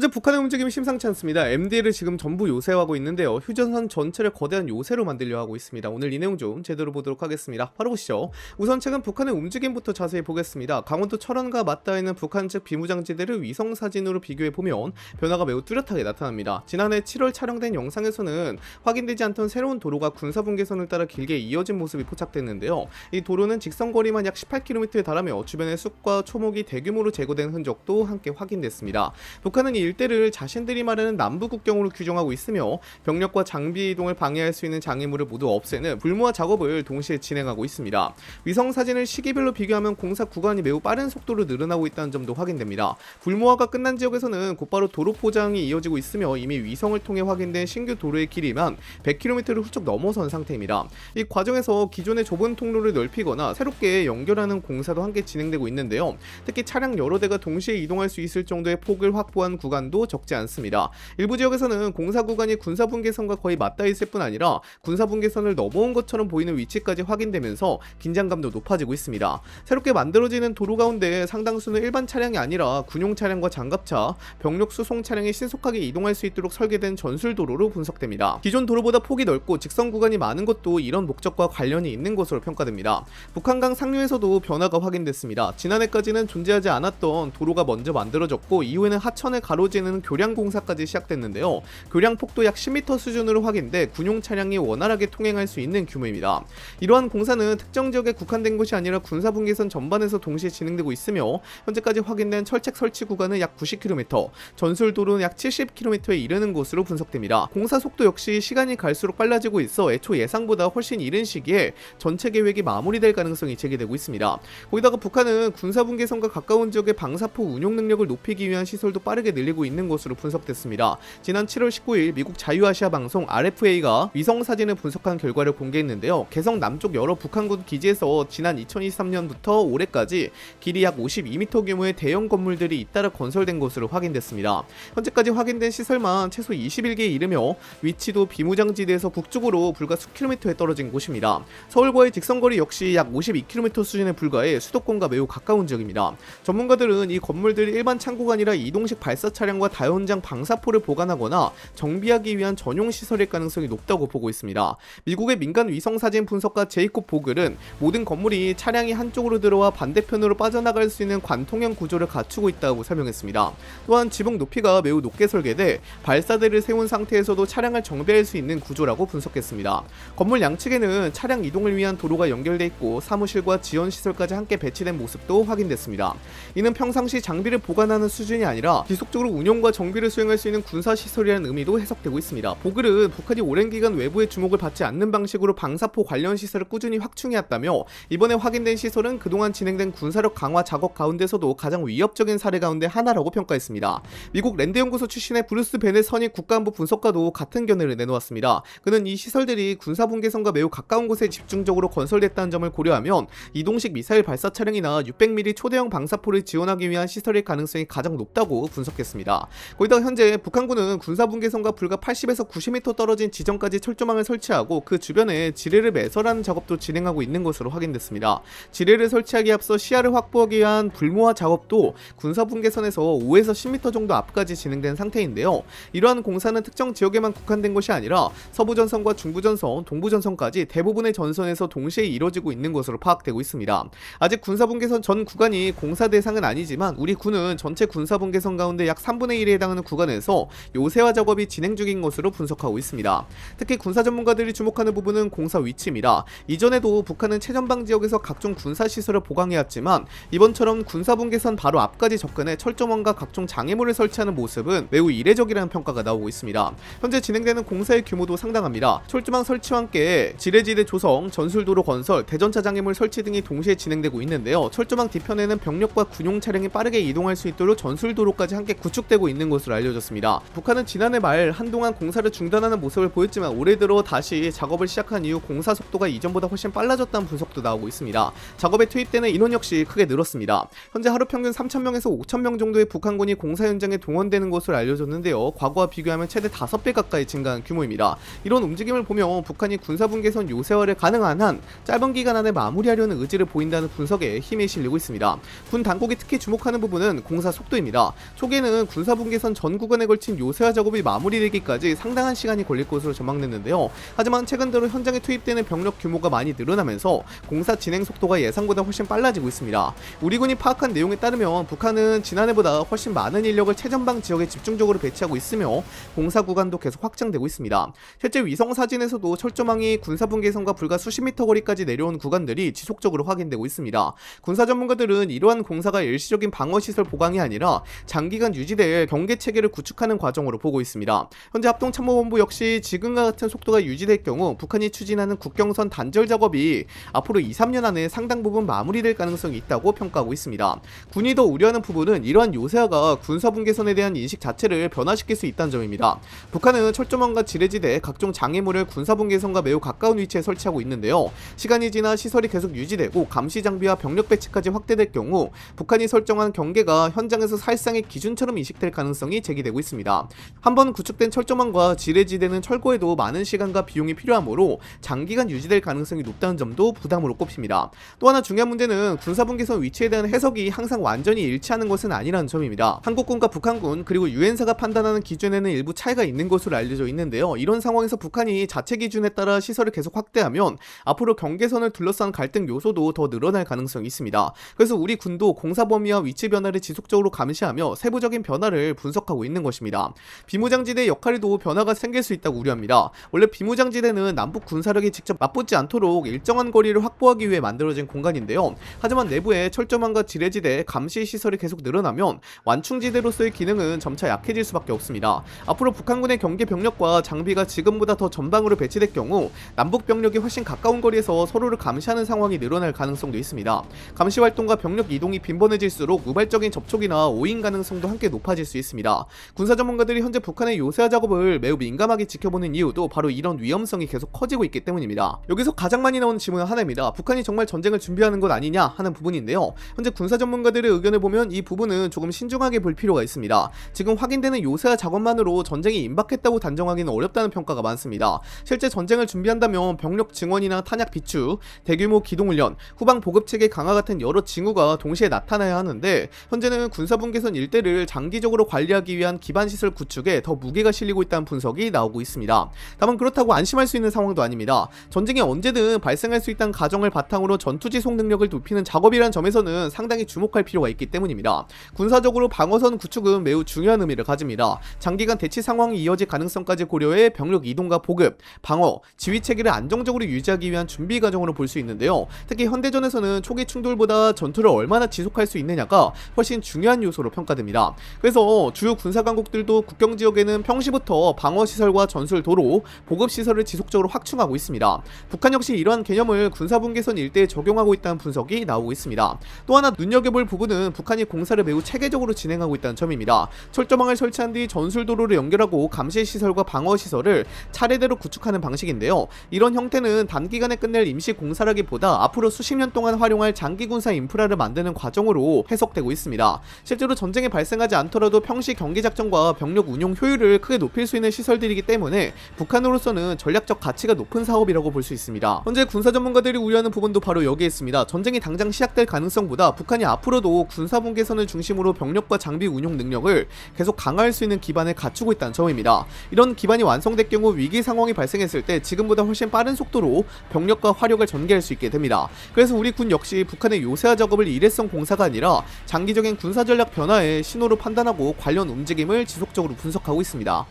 현재 북한의 움직임이 심상치 않습니다. MDL을 지금 전부 요새화하고 있는데요. 휴전선 전체를 거대한 요새로 만들려 하고 있습니다. 오늘 이 내용 좀 제대로 보도록 하겠습니다. 바로 보시죠. 우선 최근 북한의 움직임부터 자세히 보겠습니다. 강원도 철원과 맞닿아 있는 북한 측 비무장지대를 위성 사진으로 비교해보면 변화가 매우 뚜렷하게 나타납니다. 지난해 7월 촬영된 영상에서는 확인되지 않던 새로운 도로가 군사분계선을 따라 길게 이어진 모습이 포착됐는데요. 이 도로는 직선거리만 약 18km에 달하며 주변의 숲과 초목이 대규모로 제거된 흔적도 함께 확인됐습니다. 북한은 이 일대를 자신들이 말하는 남부국경으로 규정하고 있으며 병력과 장비 이동을 방해할 수 있는 장애물을 모두 없애는 불무화 작업을 동시에 진행하고 있습니다. 위성 사진을 시기별로 비교하면 공사 구간이 매우 빠른 속도로 늘어나고 있다는 점도 확인됩니다. 불무화가 끝난 지역에서는 곧바로 도로 포장이 이어지고 있으며 이미 위성을 통해 확인된 신규 도로의 길이만 100km를 훌쩍 넘어선 상태입니다. 이 과정에서 기존의 좁은 통로를 넓히거나 새롭게 연결하는 공사도 함께 진행되고 있는데요. 특히 차량 여러 대가 동시에 이동할 수 있을 정도의 폭을 확보한 구간도 적지 않습니다. 일부 지역에서는 공사 구간이 군사분계선과 거의 맞닿아 있을 뿐 아니라 군사분계선을 넘어온 것처럼 보이는 위치까지 확인되면서 긴장감도 높아지고 있습니다. 새롭게 만들어지는 도로 가운데 상당수는 일반 차량이 아니라 군용 차량과 장갑차, 병력 수송 차량이 신속하게 이동할 수 있도록 설계된 전술도로로 분석됩니다. 기존 도로보다 폭이 넓고 직선 구간이 많은 것도 이런 목적과 관련이 있는 것으로 평가됩니다. 북한강 상류에서도 변화가 확인됐습니다. 지난해까지는 존재하지 않았던 도로가 먼저 만들어졌고 이후에는 하천을 가로지르는 교량 공사까지 시작됐는데요. 교량 폭도 약 10m 수준으로 확인돼 군용 차량이 원활하게 통행할 수 있는 규모입니다. 이러한 공사는 특정 지역에 국한된 것이 아니라 군사분계선 전반에서 동시에 진행되고 있으며 현재까지 확인된 철책 설치 구간은 약 90km, 전술도로는 약 70km에 이르는 것으로 분석됩니다. 공사 속도 역시 시간이 갈수록 빨라지고 있어 애초 예상보다 훨씬 이른 시기에 전체 계획이 마무리될 가능성이 제기되고 있습니다. 거기다가 북한은 군사분계선과 가까운 지역의 방사포 운용 능력을 높이기 위한 시설도 빠르게 늘리고 있는 것으로 분석됐습니다. 지난 7월 19일 미국 자유아시아 방송 RFA가 위성 사진을 분석한 결과를 공개했는데요. 개성 남쪽 여러 북한군 기지에서 지난 2023년부터 올해까지 길이 약 52m 규모의 대형 건물들이 잇따라 건설된 것으로 확인됐습니다. 현재까지 확인된 시설만 최소 21개에 이르며 위치도 비무장지대에서 북쪽으로 불과 수킬로미터에 떨어진 곳입니다. 서울과의 직선거리 역시 약 52km 수준에 불과해 수도권과 매우 가까운 지역입니다. 전문가들은 이 건물들이 일반 창고가 아니라 이동식 발사 차량과 다연장 방사포를 보관하거나 정비하기 위한 전용 시설일 가능성이 높다고 보고 있습니다. 미국의 민간 위성 사진 분석가 제이콥 보글은 모든 건물이 차량이 한쪽으로 들어와 반대편으로 빠져나갈 수 있는 관통형 구조를 갖추고 있다고 설명했습니다. 또한 지붕 높이가 매우 높게 설계돼 발사대를 세운 상태에서도 차량을 정비할 수 있는 구조라고 분석했습니다. 건물 양측에는 차량 이동을 위한 도로가 연결돼 있고 사무실과 지원 시설까지 함께 배치된 모습도 확인됐습니다. 이는 평상시 장비를 보관하는 수준이 아니라 지속적으로 운용과 정비를 수행할 수 있는 군사시설이라는 의미도 해석되고 있습니다. 보글은 북한이 오랜 기간 외부의 주목을 받지 않는 방식으로 방사포 관련 시설을 꾸준히 확충해왔다며 이번에 확인된 시설은 그동안 진행된 군사력 강화 작업 가운데서도 가장 위협적인 사례 가운데 하나라고 평가했습니다. 미국 랜드연구소 출신의 브루스 베넷 선임 국가안보 분석가도 같은 견해를 내놓았습니다. 그는 이 시설들이 군사분계선과 매우 가까운 곳에 집중적으로 건설됐다는 점을 고려하면 이동식 미사일 발사 차량이나 600mm 초대형 방사포를 지원하기 위한 시설일 가능성이 가장 높다고 분석했습니다. 거기다가 현재 북한군은 군사분계선과 불과 80에서 90m 떨어진 지점까지 철조망을 설치하고 그 주변에 지뢰를 매설하는 작업도 진행하고 있는 것으로 확인됐습니다. 지뢰를 설치하기에 앞서 시야를 확보하기 위한 불모화 작업도 군사분계선에서 5에서 10m 정도 앞까지 진행된 상태인데요. 이러한 공사는 특정 지역에만 국한된 것이 아니라 서부전선과 중부전선, 동부전선까지 대부분의 전선에서 동시에 이뤄지고 있는 것으로 파악되고 있습니다. 아직 군사분계선 전 구간이 공사 대상은 아니지만 우리 군은 전체 군사분계선 가운데 약 3분의 1에 해당하는 구간에서 요새화 작업이 진행 중인 것으로 분석하고 있습니다. 특히 군사 전문가들이 주목하는 부분은 공사 위치입니다. 이전에도 북한은 최전방 지역에서 각종 군사시설을 보강해왔지만 이번처럼 군사분계선 바로 앞까지 접근해 철조망과 각종 장애물을 설치하는 모습은 매우 이례적이라는 평가가 나오고 있습니다. 현재 진행되는 공사의 규모도 상당합니다. 철조망 설치와 함께 지뢰지대 조성, 전술도로 건설, 대전차 장애물 설치 등이 동시에 진행되고 있는데요. 철조망 뒤편에는 병력과 군용 차량이 빠르게 이동할 수 있도록 전술도로까지 함께 구축되고 있는 것으로 알려졌습니다. 북한은 지난해 말 한동안 공사를 중단하는 모습을 보였지만 올해 들어 다시 작업을 시작한 이후 공사 속도가 이전보다 훨씬 빨라졌다는 분석도 나오고 있습니다. 작업에 투입되는 인원 역시 크게 늘었습니다. 현재 하루 평균 3,000명에서 5,000명 정도의 북한군이 공사 현장에 동원되는 것으로 알려졌는데요. 과거와 비교하면 최대 5배 가까이 증가한 규모입니다. 이런 움직임을 보면 북한이 군사분계선 요새화를 가능한 한 짧은 기간 안에 마무리하려는 의지를 보인다는 분석에 힘이 실리고 있습니다. 군 당국이 특히 주목하는 부분은 공사 속도입니다. 초기에는 군사분계선 전 구간에 걸친 요새화 작업이 마무리되기까지 상당한 시간이 걸릴 것으로 전망됐는데요. 하지만 최근 들어 현장에 투입되는 병력 규모가 많이 늘어나면서 공사 진행 속도가 예상보다 훨씬 빨라지고 있습니다. 우리 군이 파악한 내용에 따르면 북한은 지난해보다 훨씬 많은 인력을 최전방 지역에 집중적으로 배치하고 있으며 공사 구간도 계속 확장되고 있습니다. 실제 위성 사진에서도 철조망이 군사분계선과 불과 수십 미터 거리까지 내려온 구간들이 지속적으로 확인되고 있습니다. 군사 전문가들은 이러한 공사가 일시적인 방어시설 보강이 아니라 장기간 유지될 경계 체계를 구축하는 과정으로 보고 있습니다. 현재 합동참모본부 역시 지금과 같은 속도가 유지될 경우 북한이 추진하는 국경선 단절 작업이 앞으로 2-3년 안에 상당 부분 마무리될 가능성이 있다고 평가하고 있습니다. 군이 더 우려하는 부분은 이러한 요새화가 군사분계선에 대한 인식 자체를 변화시킬 수 있다는 점입니다. 북한은 철조망과 지뢰지대, 각종 장애물을 군사분계선과 매우 가까운 위치에 설치하고 있는데요. 시간이 지나 시설이 계속 유지되고 감시 장비와 병력 배치까지 확대될 경우 북한이 설정한 경계가 현장에서 살상의 기준처럼 인식될 가능성이 제기되고 있습니다. 한번 구축된 철조망과 지뢰지대는 철거에도 많은 시간과 비용이 필요하므로 장기간 유지될 가능성이 높다는 점도 부담으로 꼽힙니다. 또 하나 중요한 문제는 군사분계선 위치에 대한 해석이 항상 완전히 일치하는 것은 아니라는 점입니다. 한국군과 북한군 그리고 유엔사가 판단하는 기준에는 일부 차이가 있는 것으로 알려져 있는데요. 이런 상황에서 북한이 자체 기준에 따라 시설을 계속 확대하면 앞으로 경계선을 둘러싼 갈등 요소도 더 늘어날 가능성이 있습니다. 그래서 우리 군도 공사 범위와 위치 변화를 지속적으로 감시하며 세부적인 변화를 분석하고 있는 것입니다. 비무장지대의 역할에도 변화가 생길 수 있다고 우려합니다. 원래 비무장지대는 남북 군사력이 직접 맞붙지 않도록 일정한 거리를 확보하기 위해 만들어진 공간인데요. 하지만 내부에 철조망과 지뢰지대, 감시 시설이 계속 늘어나면 완충지대로서의 기능은 점차 약해질 수밖에 없습니다. 앞으로 북한군의 경계 병력과 장비가 지금보다 더 전방으로 배치될 경우 남북 병력이 훨씬 가까운 거리에서 서로를 감시하는 상황이 늘어날 가능성도 있습니다. 감시 활동과 병력 이동이 빈번해질수록 우발적인 접촉이나 오인 가능성도 함께 높아질 수 있습니다. 군사 전문가들이 현재 북한의 요새화 작업을 매우 민감하게 지켜보는 이유도 바로 이런 위험성이 계속 커지고 있기 때문입니다. 여기서 가장 많이 나오는 질문 하나입니다. 북한이 정말 전쟁을 준비하는 것 아니냐 하는 부분인데요. 현재 군사 전문가들의 의견을 보면 이 부분은 조금 신중하게 볼 필요가 있습니다. 지금 확인되는 요새화 작업만으로 전쟁이 임박했다고 단정하기는 어렵다는 평가가 많습니다. 실제 전쟁을 준비한다면 병력 증원이나 탄약 비축, 대규모 기동훈련, 후방 보급체계 강화 같은 여러 징후가 동시에 나타나야 하는데 현재는 군사분계선 일대를 장기적으로 관리하기 위한 기반시설 구축에 더 무게가 실리고 있다는 분석이 나오고 있습니다. 다만 그렇다고 안심할 수 있는 상황도 아닙니다. 전쟁이 언제든 발생할 수 있다는 가정을 바탕으로 전투지속 능력을 높이는 작업이라는 점에서는 상당히 주목할 필요가 있기 때문입니다. 군사적으로 방어선 구축은 매우 중요한 의미를 가집니다. 장기간 대치 상황이 이어질 가능성까지 고려해 병력 이동과 보급, 방어, 지휘체계를 안정적으로 유지하기 위한 준비 과정으로 볼 수 있는데요. 특히 현대전에서는 초기 충돌보다 전투를 얼마나 지속할 수 있느냐가 훨씬 중요한 요소로 평가됩니다. 그래서 주요 군사강국들도 국경지역에는 평시부터 방어시설과 전술도로, 보급시설을 지속적으로 확충하고 있습니다. 북한 역시 이러한 개념을 군사분계선 일대에 적용하고 있다는 분석이 나오고 있습니다. 또 하나 눈여겨볼 부분은 북한이 공사를 매우 체계적으로 진행하고 있다는 점입니다. 철조망을 설치한 뒤 전술도로를 연결하고 감시시설과 방어시설을 차례대로 구축하는 방식인데요. 이런 형태는 단기간에 끝낼 임시 공사라기보다 앞으로 수십 년 동안 활용할 장기군사 인프라를 만드는 과정으로 해석되고 있습니다. 실제로 전쟁이 발생하지 않더라도 평시 경기작전과 병력 운용 효율을 크게 높일 수 있는 시설들이기 때문에 북한으로서는 전략적 가치가 높은 사업이라고 볼 수 있습니다. 현재 군사 전문가들이 우려하는 부분도 바로 여기에 있습니다. 전쟁이 당장 시작될 가능성보다 북한이 앞으로도 군사분계선을 중심으로 병력과 장비 운용 능력을 계속 강화할 수 있는 기반을 갖추고 있다는 점입니다. 이런 기반이 완성될 경우 위기 상황이 발생했을 때 지금보다 훨씬 빠른 속도로 병력과 화력을 전개할 수 있게 됩니다. 그래서 우리 군 역시 북한의 요새화 작업을 일회성 공사가 아니라 장기적인 군사 전략 변화의 신호로 판단하고 관련 움직임을 지속적으로 분석하고 있습니다.